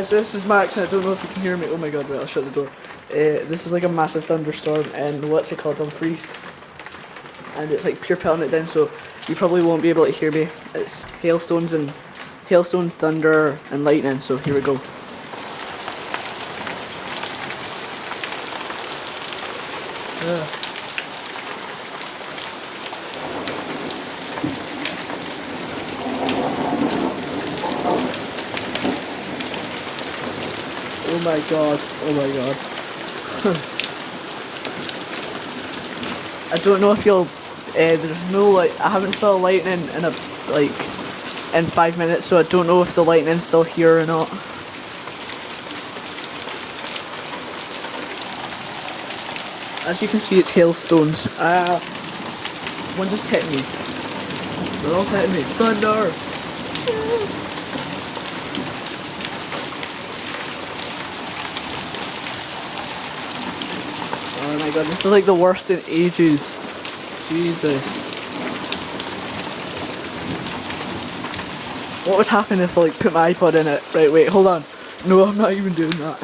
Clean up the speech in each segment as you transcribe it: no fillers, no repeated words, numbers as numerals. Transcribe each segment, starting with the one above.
This is Max, and I don't know if you can hear me. Oh my god, wait, I'll shut the door. This is like a massive thunderstorm in, what's it called, Dumfries. And it's like pure pelting it down, so you probably won't be able to hear me. It's hailstones, thunder, and lightning, so here we go. Oh my god, oh my god. I don't know if you'll, there's no like, I haven't saw lightning in in 5 minutes, so I don't know if the lightning's still here or not. As you can see, it's hailstones. One just hit me. They're all hitting me. Thunder! Oh my god, this is like the worst in ages. Jesus. What would happen if I like put my iPod in it? Right, wait, hold on. No, I'm not even doing that.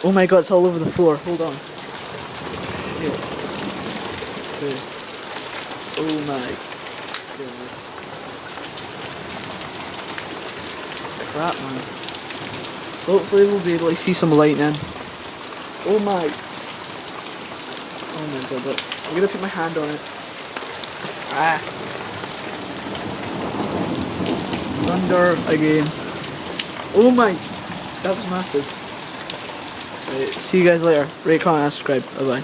Oh my god, it's all over the floor. Hold on. Here. Okay. Oh my god. Crap, man. Hopefully we'll be able to see some lightning. Oh my. Oh my god, look. I'm gonna put my hand on it. Ah. Thunder again. Oh my. That was massive. Right, see you guys later. Rate, comment, and subscribe. Bye bye.